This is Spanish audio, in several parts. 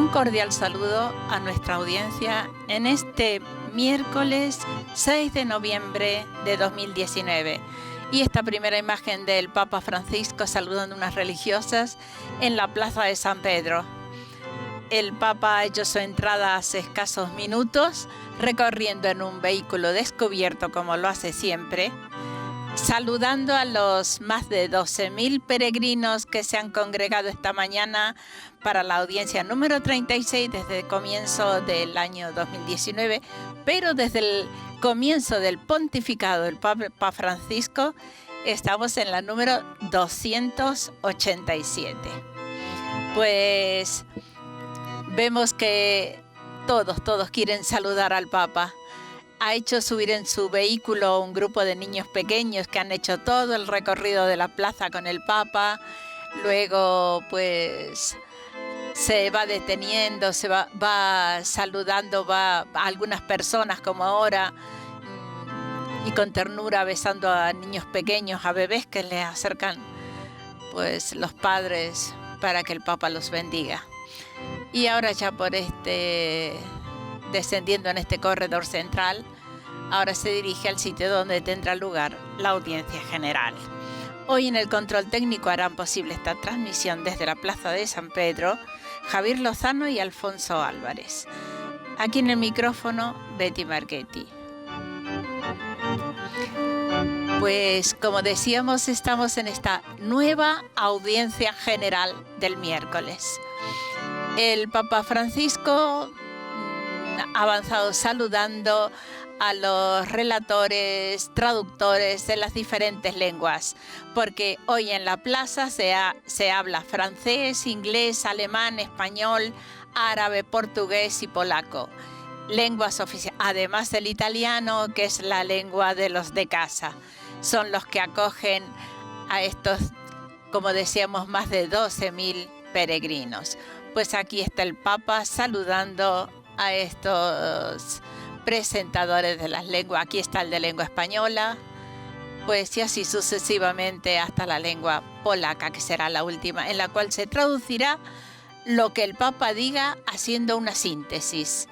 Un cordial saludo a nuestra audiencia en este miércoles 6 de noviembre de 2019. Y esta primera imagen del Papa Francisco saludando a unas religiosas en la Plaza de San Pedro. El Papa ha hecho su entrada hace escasos minutos, recorriendo en un vehículo descubierto como lo hace siempre, saludando a los más de 12.000 peregrinos que se han congregado esta mañana para la audiencia número 36 desde el comienzo del año 2019, pero desde el comienzo del pontificado del Papa Francisco estamos en la número 287. Pues vemos que todos quieren saludar al Papa. Ha hecho subir en su vehículo un grupo de niños pequeños que han hecho todo el recorrido de la plaza con el Papa. Luego, pues, se va deteniendo, se va saludando, va a algunas personas como ahora, y con ternura besando a niños pequeños, a bebés que le acercan, pues, los padres para que el Papa los bendiga. Y ahora ya descendiendo en este corredor central, ahora se dirige al sitio donde tendrá lugar la audiencia general. Hoy en el control técnico harán posible esta transmisión desde la Plaza de San Pedro Javier Lozano y Alfonso Álvarez. Aquí en el micrófono, Betty Marchetti. Pues como decíamos, estamos en esta nueva audiencia general del miércoles. El Papa Francisco ha avanzado saludando a los relatores, traductores de las diferentes lenguas, porque hoy en la plaza se habla francés, inglés, alemán, español, árabe, portugués y polaco, lenguas oficiales, además del italiano, que es la lengua de los de casa. Son los que acogen a estos, como decíamos, más de 12.000 peregrinos. Pues aquí está el Papa saludando a estos presentadores de las lenguas. Aquí está el de lengua española, pues y así sucesivamente hasta la lengua polaca, que será la última, en la cual se traducirá lo que el Papa diga haciendo una síntesis,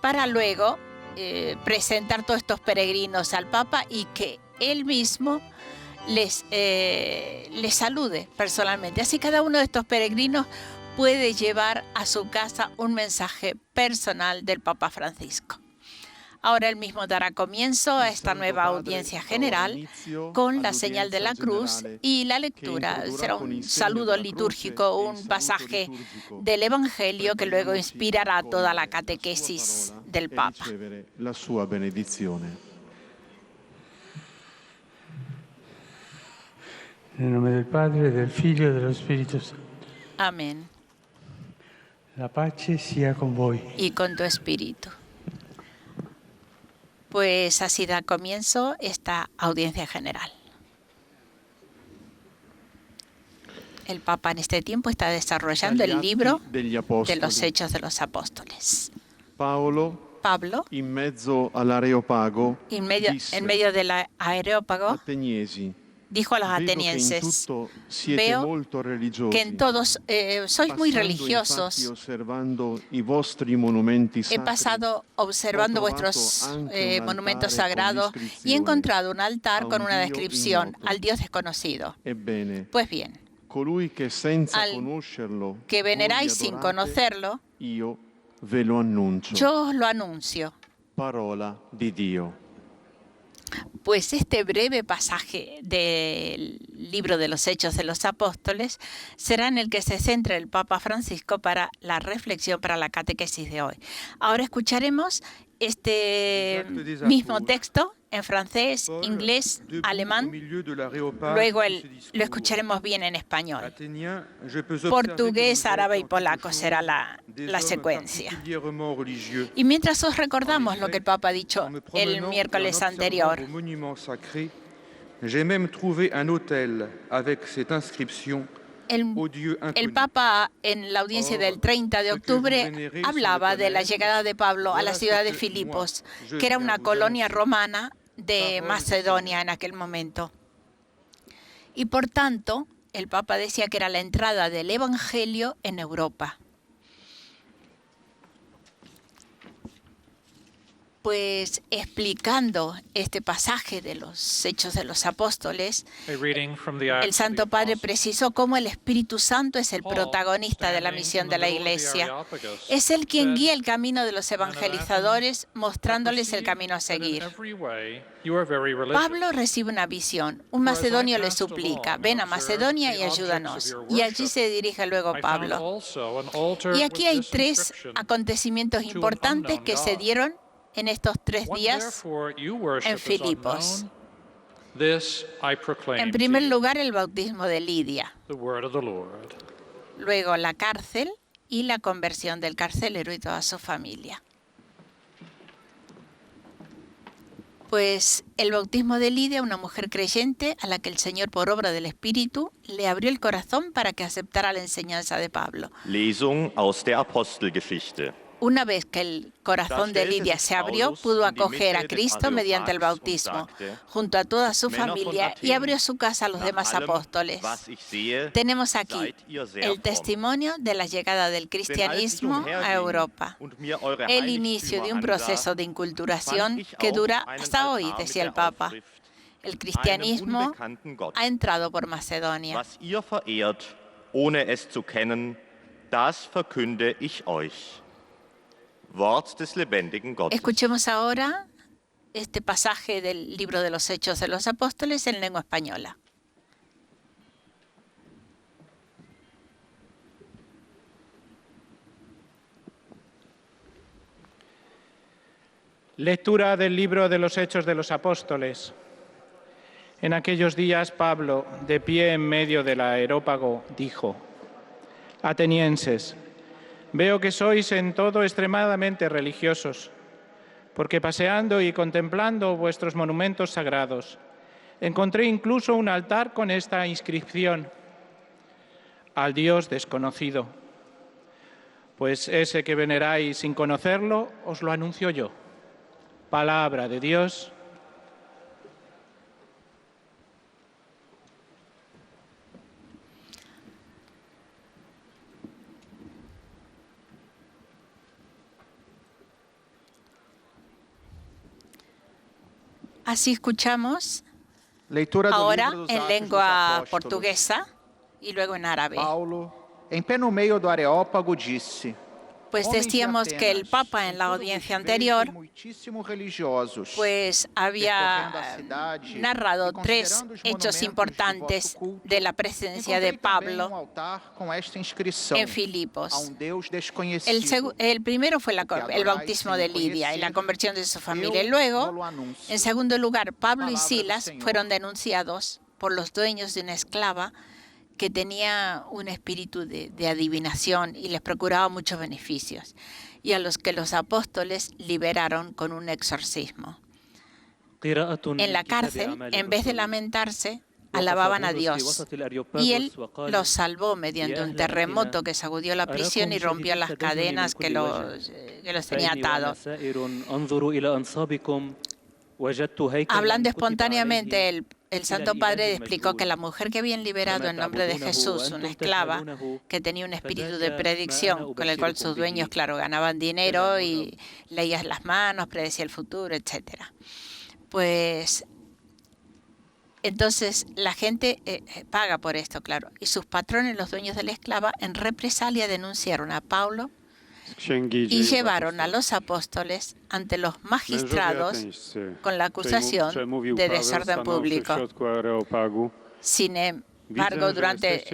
para luego presentar todos estos peregrinos al Papa y que él mismo les salude personalmente. Así cada uno de estos peregrinos puede llevar a su casa un mensaje personal del Papa Francisco. Ahora él mismo dará comienzo a esta nueva audiencia general con la señal de la cruz y la lectura. Será un saludo litúrgico, un pasaje del Evangelio que luego inspirará toda la catequesis del Papa. Nel nome del Padre, del Figlio e dello Spirito Santo. Amén. La pace sia con voi. Y con tu espíritu. Pues así da comienzo esta audiencia general. El Papa en este tiempo está desarrollando el libro de los Hechos de los Apóstoles. Pablo, en medio del Areópago, dijo a los atenienses: veo que en todos sois muy religiosos. He pasado observando vuestros monumentos sagrados y he encontrado un altar con una descripción al Dios desconocido. Pues bien, al que veneráis sin conocerlo, yo os lo anuncio. Parola di Dio. Pues este breve pasaje del libro de los Hechos de los Apóstoles será en el que se centra el Papa Francisco para la reflexión, para la catequesis de hoy. Ahora escucharemos este mismo texto en francés, inglés, alemán. Luego lo escucharemos bien en español. Portugués, árabe y polaco será la secuencia. Y mientras os recordamos lo que el Papa ha dicho el miércoles anterior. El Papa en la audiencia del 30 de octubre hablaba de la llegada de Pablo a la ciudad de Filipos, que era una colonia romana de Macedonia en aquel momento. Y por tanto, el Papa decía que era la entrada del Evangelio en Europa. pues explicando este pasaje de los Hechos de los Apóstoles, el Santo Padre precisó cómo el Espíritu Santo es el protagonista de la misión de la Iglesia. Es él quien guía el camino de los evangelizadores, mostrándoles el camino a seguir. Pablo recibe una visión. Un macedonio le suplica: ven a Macedonia y ayúdanos. Y allí se dirige luego Pablo. Y aquí hay 3 acontecimientos importantes que se dieron en estos 3 días en Filipos. En primer lugar, el bautismo de Lidia. Luego la cárcel y la conversión del carcelero y toda su familia. Pues el bautismo de Lidia, una mujer creyente a la que el Señor, por obra del Espíritu, le abrió el corazón para que aceptara la enseñanza de Pablo. Lesung aus der Apostelgeschichte. Una vez que el corazón de Lidia se abrió, pudo acoger a Cristo mediante el bautismo, junto a toda su familia, y abrió su casa a los demás apóstoles. Tenemos aquí el testimonio de la llegada del cristianismo a Europa, el inicio de un proceso de inculturación que dura hasta hoy, decía el Papa. El cristianismo ha entrado por Macedonia. Was ihr verehrt, ohne es zu kennen, das verkünde ich euch. Wort des lebendigen Gottes. Escuchemos ahora este pasaje del libro de los Hechos de los Apóstoles en lengua española. Lectura del libro de los Hechos de los Apóstoles. En aquellos días Pablo, de pie en medio del areópago, dijo: Atenienses, veo que sois en todo extremadamente religiosos, porque paseando y contemplando vuestros monumentos sagrados, encontré incluso un altar con esta inscripción: al Dios desconocido. Pues ese que veneráis sin conocerlo, os lo anuncio yo. Palabra de Dios. Así escuchamos Leitura do ahora livro dos en Atos dos lengua Apóstolos. portuguesa y luego en árabe. Paulo, em pé no meio do areópago, disse: Pues Homens de decíamos que el Atenas, Papa en com la todo audiencia respeito anterior e muitíssimo religiosos, pues percorrendo a había cidade narrado e 3 considerando os hechos monumentos importantes do vosso culto, de la presencia de encontrei também Pablo altar com esta inscrição: en Filipos. a Deus desconhecido. El primero fue el bautismo de Lidia y la conversión de su familia. Y luego, en segundo lugar, Pablo y Silas fueron denunciados por los dueños de una esclava que tenía un espíritu de adivinación y les procuraba muchos beneficios, y a los que los apóstoles liberaron con un exorcismo. En la cárcel, en vez de lamentarse, alababan a Dios, y Él los salvó mediante un terremoto que sacudió la prisión y rompió las cadenas que los tenía atados. Hablando espontáneamente, el Santo Padre explicó que la mujer que habían liberado en nombre de Jesús, una esclava que tenía un espíritu de predicción, con el cual sus dueños, claro, ganaban dinero y leías las manos, predecía el futuro, etc. Pues entonces la gente paga por esto, claro. Y sus patrones, los dueños de la esclava, en represalia denunciaron a Pablo y llevaron a los apóstoles ante los magistrados con la acusación de desorden público. Sin embargo, durante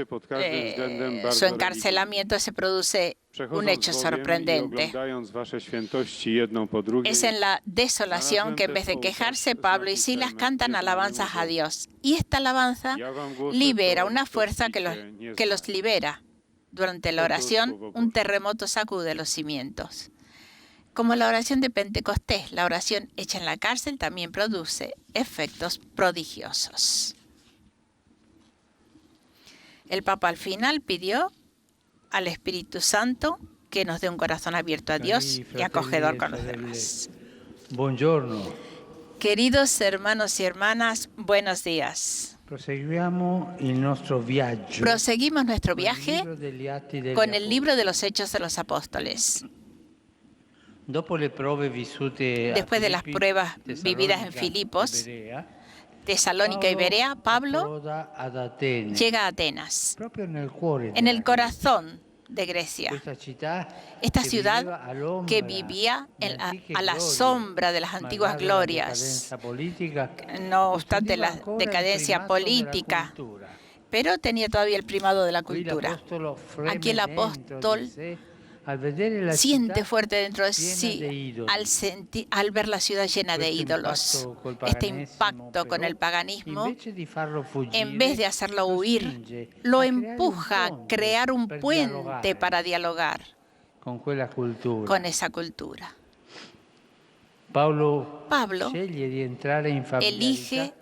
su encarcelamiento se produce un hecho sorprendente. Es en la desolación que, en vez de quejarse, Pablo y Silas cantan alabanzas a Dios. Y esta alabanza libera una fuerza que los libera. Durante la oración, un terremoto sacude los cimientos. Como la oración de Pentecostés, la oración hecha en la cárcel también produce efectos prodigiosos. El Papa al final pidió al Espíritu Santo que nos dé un corazón abierto a Dios y acogedor con los demás. Buongiorno. Queridos hermanos y hermanas, buenos días. Proseguimos nuestro viaje con el libro de los Hechos de los Apóstoles. Después de las pruebas vividas en Filipos, Tesalónica y Berea, Pablo llega a Atenas, en el corazón de Grecia. Esta ciudad que vivía a la sombra de las antiguas glorias, no obstante la decadencia política, pero tenía todavía el primado de la cultura. Aquí el apóstol siente fuerte dentro de sí al ver la ciudad llena de ídolos. Este impacto con el paganismo, en vez de hacerlo huir, lo empuja a crear un puente para dialogar con esa cultura. Pablo elige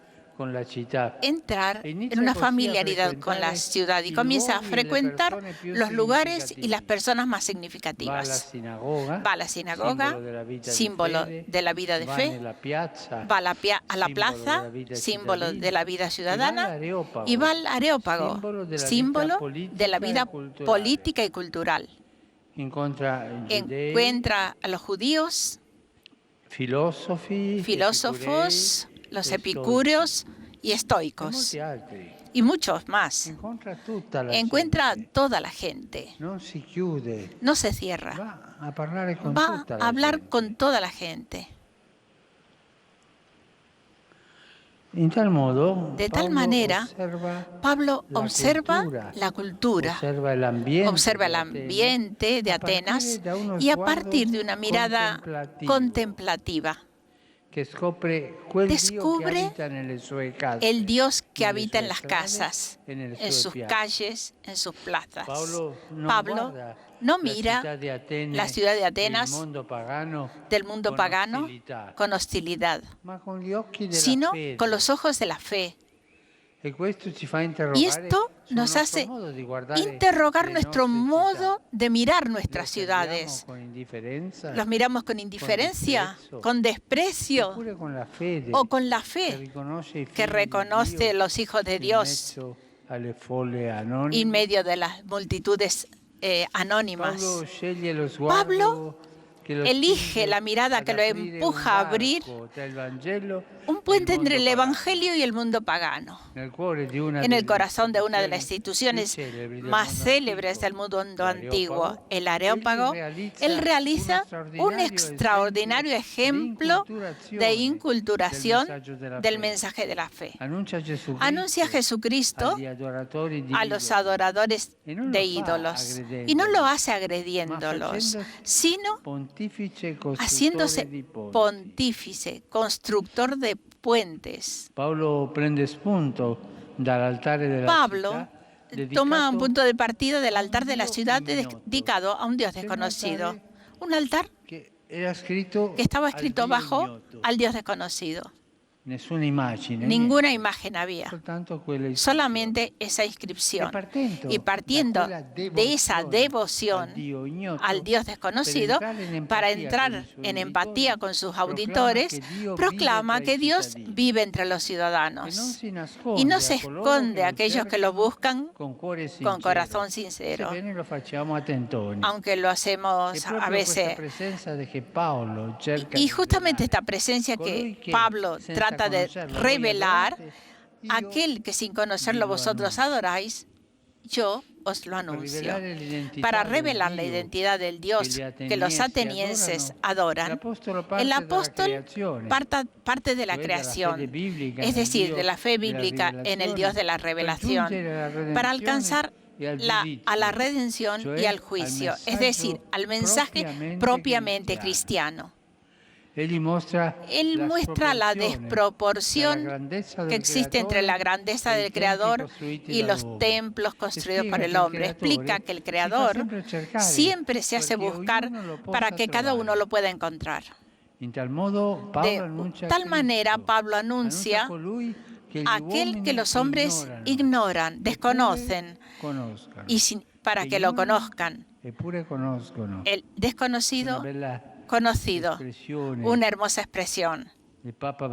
entrar en una familiaridad con la ciudad y comienza a frecuentar los lugares y las personas más significativas. Va a la sinagoga, símbolo de la vida de fe, va a la plaza, símbolo de la vida ciudadana, y va al Areópago, símbolo de la vida política y cultural. Encuentra a los judíos, filósofos, los epicúreos y estoicos, y muchos más. Encuentra a toda la gente. No se cierra. Va a hablar con toda la gente. De tal manera, Pablo observa la cultura, observa el ambiente de Atenas y a partir de una mirada contemplativa, descubre el Dios que habita en las casas, en sus calles, en sus plazas. Pablo no mira la ciudad de Atenas del mundo pagano con hostilidad, sino con los ojos de la fe. Y esto nos hace interrogar nuestro modo de mirar nuestras ciudades. ¿Los miramos con indiferencia, con desprecio o con la fe que reconoce los hijos de Dios en medio de las multitudes anónimas? Pablo elige la mirada que lo empuja a abrir un puente entre el Evangelio y el mundo pagano. En el corazón de una de las instituciones más célebres del mundo antiguo, el Areópago, él realiza un extraordinario ejemplo de inculturación del mensaje de la fe. Anuncia a Jesucristo a los adoradores de ídolos y no lo hace agrediéndolos, sino haciéndose pontífice, constructor de puentes. Pablo toma un punto de partida del altar de la ciudad dedicado a un Dios desconocido. Un altar que estaba escrito bajo al Dios desconocido. Ninguna imagen había, solamente esa inscripción. Y partiendo de esa devoción al Dios desconocido, para entrar en empatía con sus auditores, proclama que Dios vive entre los ciudadanos y no se esconde a aquellos que lo buscan con corazón sincero, aunque lo hacemos a veces. Y justamente esta presencia que Pablo trata de revelar, aquel que sin conocerlo vosotros adoráis, yo os lo anuncio. Para revelar la identidad del Dios que los atenienses adoran, el apóstol parte de la creación, es decir, de la fe bíblica en el Dios de la revelación, para alcanzar a la redención y al juicio, es decir, al mensaje propiamente cristiano. Él muestra la desproporción que existe entre la grandeza del Creador y los templos construidos por el hombre. Explica que el Creador siempre se hace buscar para que cada uno lo pueda encontrar. De tal manera, Pablo anuncia a aquel que los hombres ignoran, desconocen, para que lo conozcan. El desconocido conocido, una hermosa expresión del Papa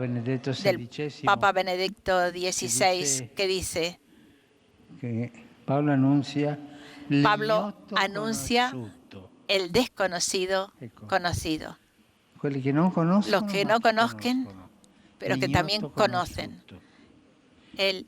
Benedicto XVI que dice: Pablo anuncia el desconocido conocido. Quelli che non conoscono, Los que no conozcan, conoscono. pero que también L'ignoto conocen. conosciuto. El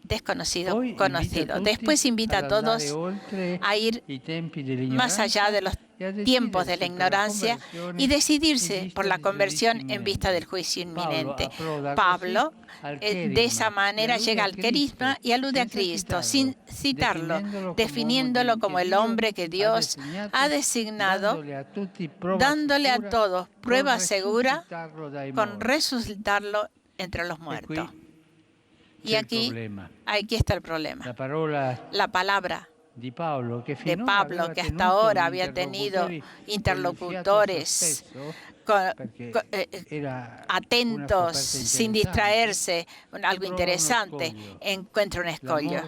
desconocido Poi conocido. invita a Después tutti invita a ad andare todos oltre a ir i tempi más dell'ignoranza allá de los e a tiempos de la decidersi per la ignorancia conversione y in decidirse vista por la del conversión giudizio en vista del imminente. juicio inminente. approda Pablo, così al de esa kerigma, manera e allude llega a al querisma Cristo, y alude a senza Cristo, sin citarlo, definiendolo definiéndolo como el hombre que Dios ha designado, dándole a todos prueba segura con resucitarlo entre los muertos. Y aquí está el problema. La palabra de Pablo, que hasta ahora había tenido interlocutores atentos, sin distraerse, algo interesante, encuentra un escollo.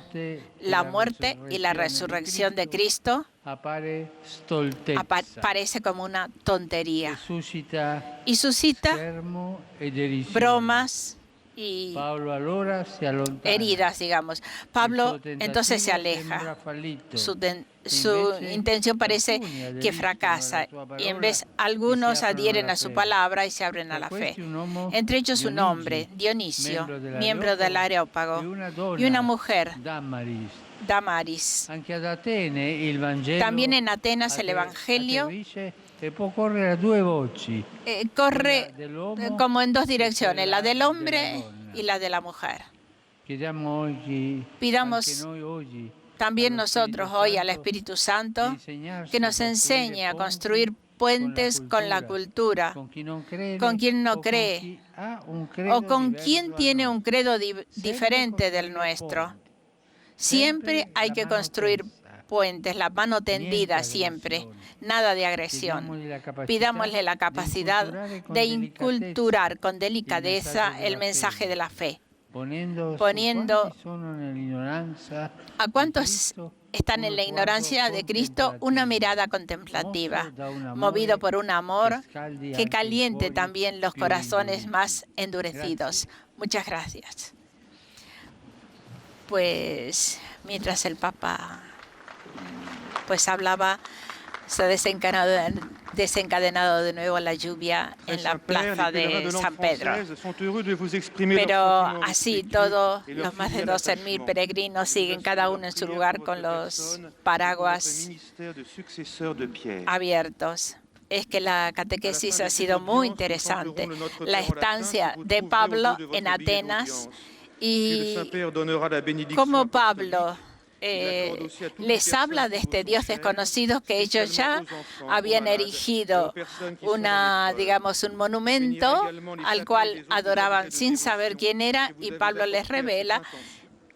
La muerte y la resurrección de Cristo parece como una tontería y suscita bromas y heridas, digamos. Pablo entonces se aleja. Su intención parece que fracasa y en vez algunos adhieren a su palabra y se abren a la fe. Entre ellos un hombre, Dionisio, miembro del Areópago, y una mujer, Damaris. También en Atenas el Evangelio corre como en dos direcciones, la del hombre y la de la mujer. Pidamos también nosotros hoy al Espíritu Santo que nos enseñe a construir puentes con la cultura, con quien no cree o con quien tiene un credo diferente del nuestro. Siempre hay que construir puentes, la mano tendida siempre, nada de agresión. Pidámosle la capacidad de inculturar con delicadeza el mensaje de la fe, poniendo a cuantos están en la ignorancia de Cristo una mirada contemplativa, movido por un amor que caliente también los corazones más endurecidos. Muchas gracias. Pues mientras el Papa hablaba, se ha desencadenado de nuevo la lluvia en la plaza de San Pedro. Pero así todos los más de 12.000 peregrinos siguen cada uno en su lugar con los paraguas abiertos. Es que la catequesis ha sido muy interesante. La estancia de Pablo en Atenas y cómo Pablo les habla de este Dios desconocido que ellos ya habían erigido un monumento al cual adoraban sin saber quién era, y Pablo les revela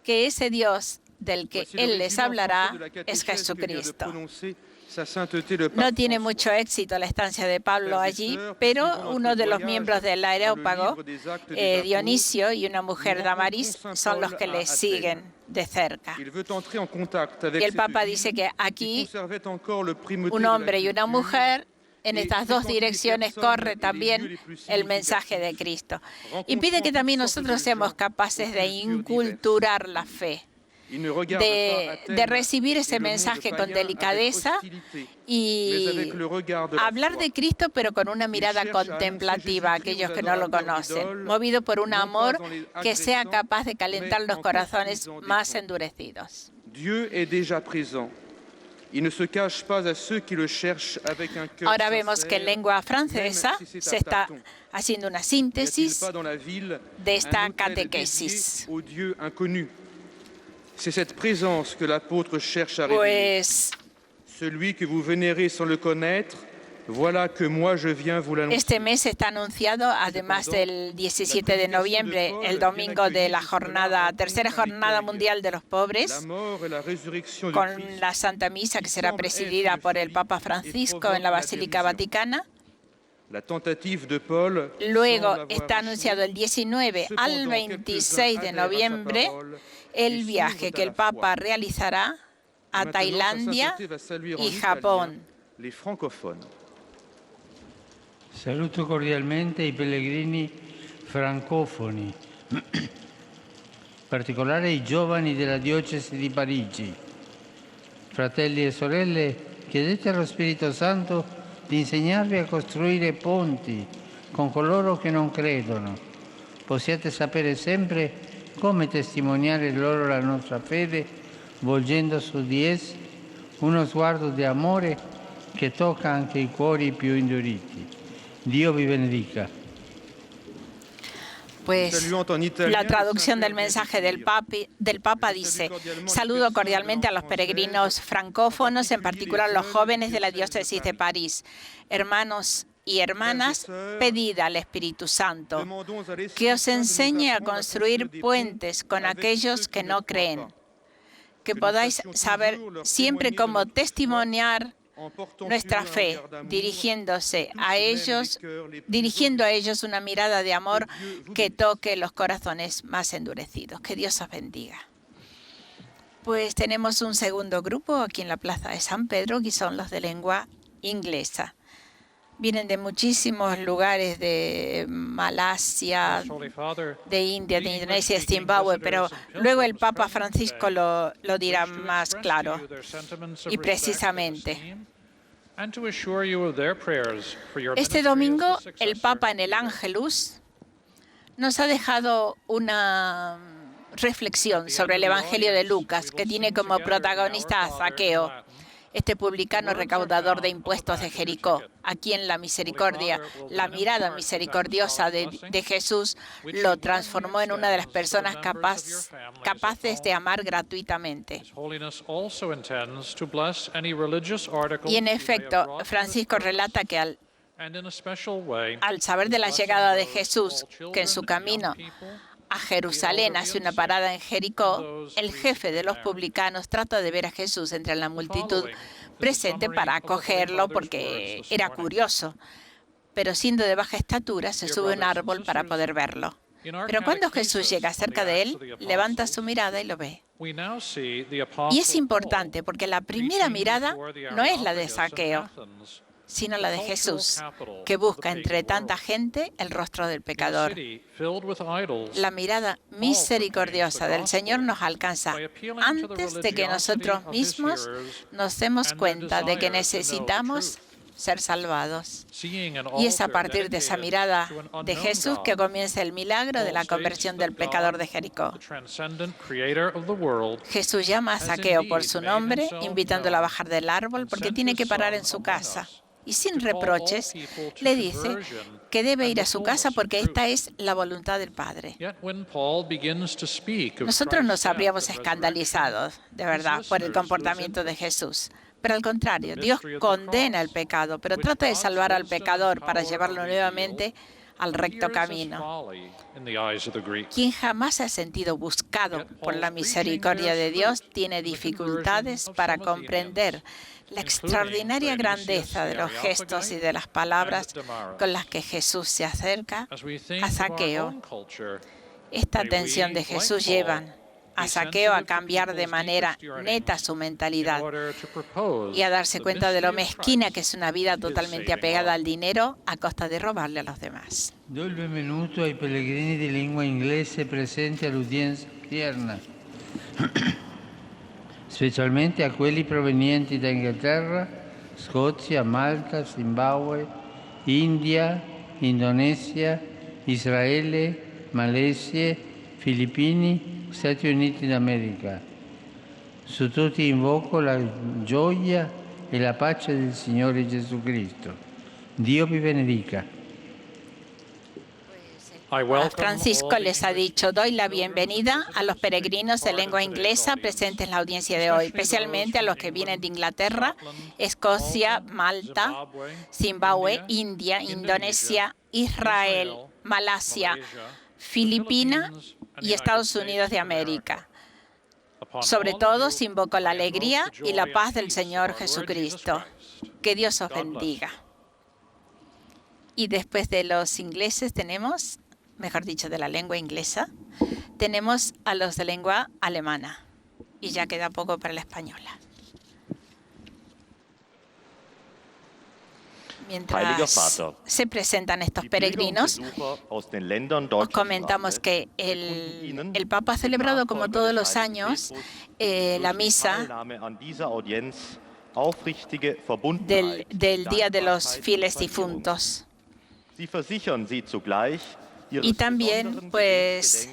que ese Dios del que él les hablará es Jesucristo. No tiene mucho éxito la estancia de Pablo allí, pero uno de los miembros del Areópago, Dionisio, y una mujer, Damaris, son los que le siguen de cerca. Y el Papa dice que aquí un hombre y una mujer, en estas dos direcciones corre también el mensaje de Cristo. Y pide que también nosotros seamos capaces de inculturar la fe, de recibir ese mensaje con delicadeza y hablar de Cristo, pero con una mirada contemplativa a aquellos que no lo conocen, movido por un amor que sea capaz de calentar los corazones más endurecidos. Ahora vemos que en lengua francesa se está haciendo una síntesis de esta catequesis. C'est cette présence que l'apôtre cherche à révéler. Celui que vous vénérez sans le connaître, voilà que moi je viens vous l'annoncer. Este mes está anunciado, además del 17 de noviembre, el domingo de la tercera jornada mundial de los pobres, con la Santa Misa que será presidida por el Papa Francisco en la Basílica Vaticana. Luego está anunciado el 19 al 26 de noviembre el viaje que el Papa realizará a Tailandia y Japón. Saluto cordialmente i pellegrini francofoni, in particolare i giovani della diocesi di Parigi. Fratelli e sorelle, chiedete allo Spirito Santo di insegnarvi a costruire ponti con coloro che non credono. Possiate sapere sempre come testimoniare loro la nostra fede, volgendo su di essi uno sguardo di amore che tocca anche i cuori più induriti. Dio vi benedica. Pues la traducción del mensaje del Papa dice: saludo cordialmente a los peregrinos francófonos, en particular los jóvenes de la diócesis de París. Hermanos y hermanas, pedid al Espíritu Santo que os enseñe a construir puentes con aquellos que no creen, que podáis saber siempre cómo testimoniar nuestra fe, dirigiendo a ellos una mirada de amor que toque los corazones más endurecidos. Que Dios os bendiga. Pues tenemos un segundo grupo aquí en la Plaza de San Pedro, que son los de lengua inglesa. Vienen de muchísimos lugares, de Malasia, de India, de Indonesia, de Zimbabue, pero luego el Papa Francisco lo dirá más claro y precisamente. Este domingo, el Papa en el Ángelus nos ha dejado una reflexión sobre el Evangelio de Lucas, que tiene como protagonista a Zaqueo, este publicano recaudador de impuestos de Jericó, a quien la misericordia, la mirada misericordiosa de Jesús lo transformó en una de las personas capaces de amar gratuitamente. Y en efecto, Francisco relata que al saber de la llegada de Jesús, que en su camino a Jerusalén hace una parada en Jericó, el jefe de los publicanos trata de ver a Jesús entre la multitud presente para acogerlo porque era curioso, pero siendo de baja estatura se sube a un árbol para poder verlo. Pero cuando Jesús llega cerca de él, levanta su mirada y lo ve. Y es importante porque la primera mirada no es la de Zaqueo, sino la de Jesús, que busca entre tanta gente el rostro del pecador. La mirada misericordiosa del Señor nos alcanza antes de que nosotros mismos nos demos cuenta de que necesitamos ser salvados. Y es a partir de esa mirada de Jesús que comienza el milagro de la conversión del pecador de Jericó. Jesús llama a Zaqueo por su nombre, invitándolo a bajar del árbol porque tiene que parar en su casa. Y sin reproches le dice que debe ir a su casa porque esta es la voluntad del Padre. Nosotros nos habríamos escandalizado, de verdad, por el comportamiento de Jesús. Pero al contrario, Dios condena el pecado, pero trata de salvar al pecador para llevarlo nuevamente al recto camino. Quien jamás se ha sentido buscado por la misericordia de Dios tiene dificultades para comprender la extraordinaria grandeza de los gestos y de las palabras con las que Jesús se acerca a Zaqueo. Esta atención de Jesús lleva a Zaqueo a cambiar de manera neta su mentalidad y a darse cuenta de lo mezquina que es una vida totalmente apegada al dinero a costa de robarle a los demás. Do il benvenuto ai pellegrini di lingua inglese presenti all'udienza odierna, specialmente a quelli provenienti da Inghilterra, Scozia, Malta, Zimbabue, India, Indonesia, Israele, Malesia, Filippini, Stati Uniti d'America. Su tutti invoco la gioia e la pace del Signore Gesù Cristo. Dio vi benedica. Francisco les ha dicho: doy la bienvenida a los peregrinos de lengua inglesa presentes en la audiencia de hoy, especialmente a los que vienen de Inglaterra, Escocia, Malta, Zimbabue, India, Indonesia, Israel, Malasia, Filipinas y Estados Unidos de América. Sobre todo, invoco la alegría y la paz del Señor Jesucristo. Que Dios os bendiga. Y después de los ingleses tenemos, mejor dicho, de la lengua inglesa, tenemos a los de lengua alemana. Y ya queda poco para la española. Mientras se presentan estos peregrinos, os comentamos que el Papa ha celebrado, como todos los años, la misa del Día de los Fieles Difuntos. Y también, pues,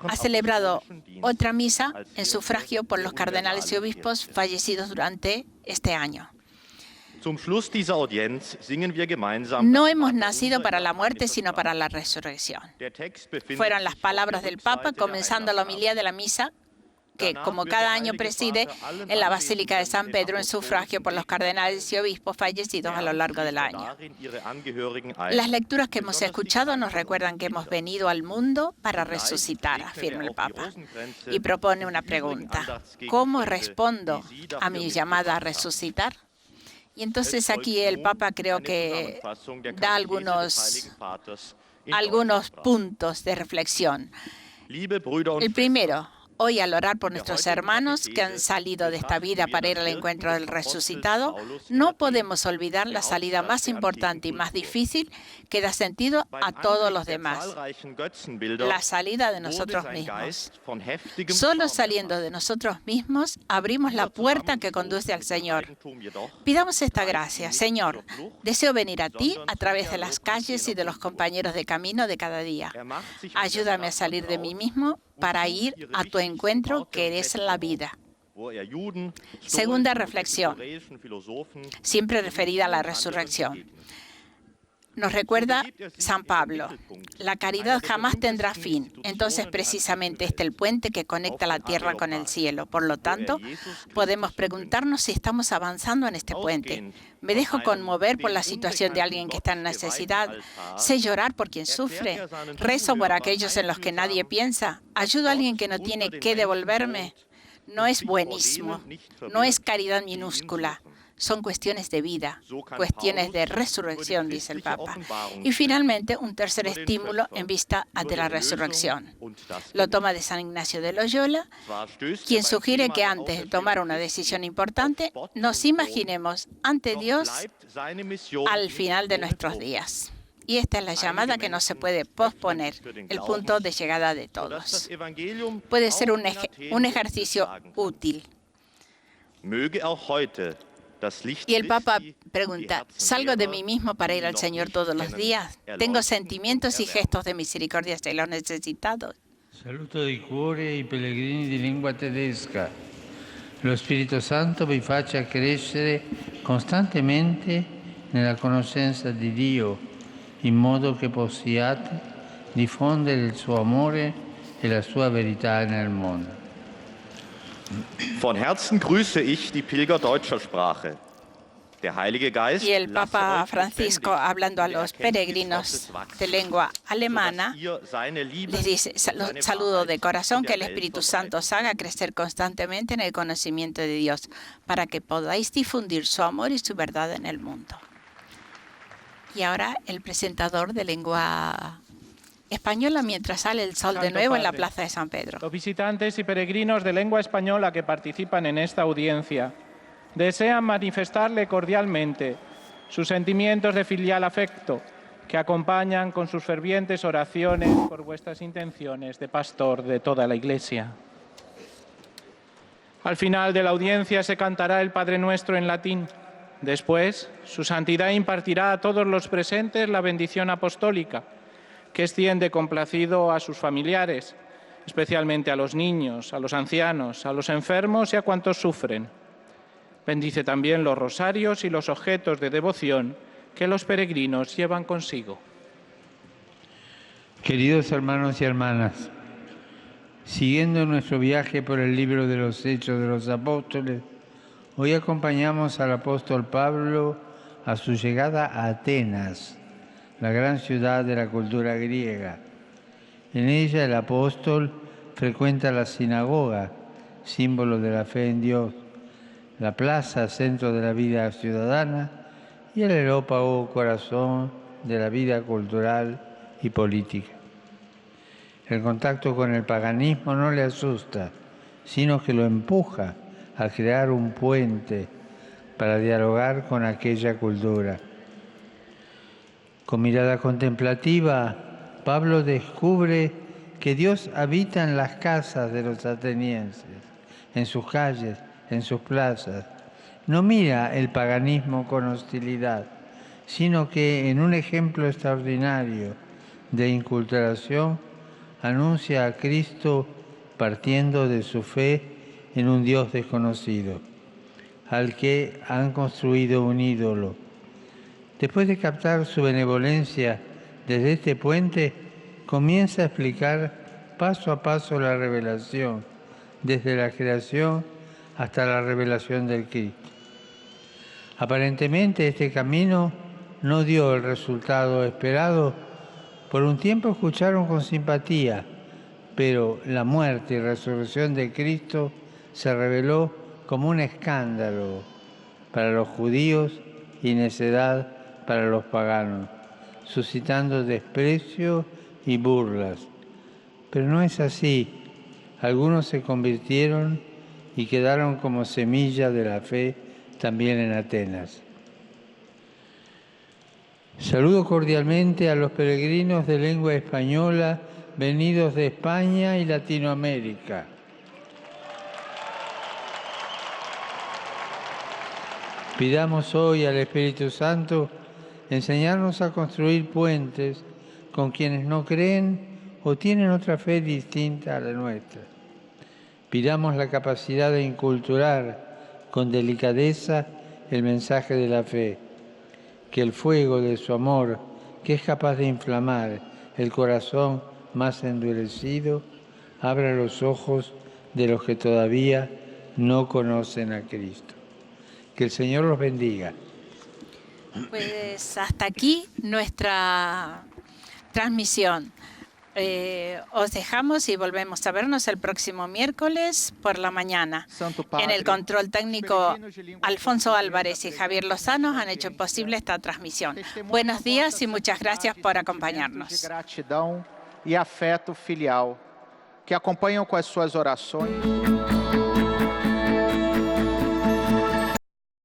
ha celebrado otra misa en sufragio por los cardenales y obispos fallecidos durante este año. No hemos nacido para la muerte, sino para la resurrección. Fueron las palabras del Papa comenzando la homilía de la misa, que, como cada año, preside en la Basílica de San Pedro en sufragio por los cardenales y obispos fallecidos a lo largo del año. Las lecturas que hemos escuchado nos recuerdan que hemos venido al mundo para resucitar, afirma el Papa, y propone una pregunta: ¿cómo respondo a mi llamada a resucitar? Y entonces aquí el Papa creo que da algunos puntos de reflexión. El primero: hoy, al orar por nuestros hermanos que han salido de esta vida para ir al encuentro del resucitado, no podemos olvidar la salida más importante y más difícil que da sentido a todos los demás: la salida de nosotros mismos. Solo saliendo de nosotros mismos abrimos la puerta que conduce al Señor. Pidamos esta gracia: Señor, deseo venir a ti a través de las calles y de los compañeros de camino de cada día. Ayúdame a salir de mí mismo para ir a tu encuentro, que eres la vida. Segunda reflexión, siempre referida a la resurrección. Nos recuerda San Pablo: la caridad jamás tendrá fin. Entonces, precisamente, este es el puente que conecta la tierra con el cielo. Por lo tanto, podemos preguntarnos si estamos avanzando en este puente. ¿Me dejo conmover por la situación de alguien que está en necesidad? ¿Sé llorar por quien sufre? ¿Rezo por aquellos en los que nadie piensa? ¿Ayudo a alguien que no tiene qué devolverme? No es buenismo, no es caridad minúscula. Son cuestiones de vida, cuestiones de resurrección, dice el Papa. Y finalmente, un tercer estímulo en vista de la resurrección. Lo toma de San Ignacio de Loyola, quien sugiere que antes de tomar una decisión importante, nos imaginemos ante Dios al final de nuestros días. Y esta es la llamada que no se puede posponer, el punto de llegada de todos. Puede ser un ejercicio útil. Y el Papa pregunta: ¿salgo de mí mismo para ir al Señor todos los días? ¿Tengo sentimientos y gestos de misericordia hacia los necesitados? Saluto di cuore i pellegrini di lingua tedesca. Lo Spirito Santo vi faccia crescere costantemente nella conoscenza di Dio, in modo che possiate diffondere il suo amore e la sua verità nel mondo. Von Herzen grüße ich die Pilger deutscher Sprache. Der Heilige Geist, y el Papa Francisco, hablando a los peregrinos de lengua alemana, les dice: saludo de corazón, que el Espíritu Santo os haga crecer constantemente en el conocimiento de Dios, para que podáis difundir su amor y su verdad en el mundo. Y ahora el presentador de lengua española mientras sale el sol de nuevo en la plaza de San Pedro. Los visitantes y peregrinos de lengua española que participan en esta audiencia desean manifestarle cordialmente sus sentimientos de filial afecto, que acompañan con sus fervientes oraciones por vuestras intenciones de pastor de toda la Iglesia. Al final de la audiencia se cantará el Padre Nuestro en latín. Después, su santidad impartirá a todos los presentes la bendición apostólica, que extiende complacido a sus familiares, especialmente a los niños, a los ancianos, a los enfermos y a cuantos sufren. Bendice también los rosarios y los objetos de devoción que los peregrinos llevan consigo. Queridos hermanos y hermanas, siguiendo nuestro viaje por el libro de los Hechos de los Apóstoles, hoy acompañamos al apóstol Pablo a su llegada a Atenas, la gran ciudad de la cultura griega. En ella el apóstol frecuenta la sinagoga, símbolo de la fe en Dios, la plaza, centro de la vida ciudadana, y el Areópago, corazón de la vida cultural y política. El contacto con el paganismo no le asusta, sino que lo empuja a crear un puente para dialogar con aquella cultura. Con mirada contemplativa, Pablo descubre que Dios habita en las casas de los atenienses, en sus calles, en sus plazas, no mira el paganismo con hostilidad, sino que en un ejemplo extraordinario de inculturación anuncia a Cristo partiendo de su fe en un Dios desconocido, al que han construido un ídolo. Después de captar su benevolencia desde este puente, comienza a explicar paso a paso la revelación, desde la creación hasta la revelación del Cristo. Aparentemente este camino no dio el resultado esperado. Por un tiempo escucharon con simpatía, pero la muerte y resurrección de Cristo se reveló como un escándalo para los judíos y necedad para los paganos, suscitando desprecio y burlas. Pero no es así. Algunos se convirtieron y quedaron como semilla de la fe también en Atenas. Saludo cordialmente a los peregrinos de lengua española venidos de España y Latinoamérica. Pidamos hoy al Espíritu Santo enseñarnos a construir puentes con quienes no creen o tienen otra fe distinta a la nuestra. Pidamos la capacidad de inculturar con delicadeza el mensaje de la fe, que el fuego de su amor, que es capaz de inflamar el corazón más endurecido, abra los ojos de los que todavía no conocen a Cristo. Que el Señor los bendiga. Pues hasta aquí nuestra transmisión. Os dejamos y volvemos a vernos el próximo miércoles por la mañana. En el control técnico, Alfonso Álvarez y Javier Lozano han hecho posible esta transmisión. Buenos días y muchas gracias por acompañarnos. Gratidão e afeto filial que acompanham com as suas orações.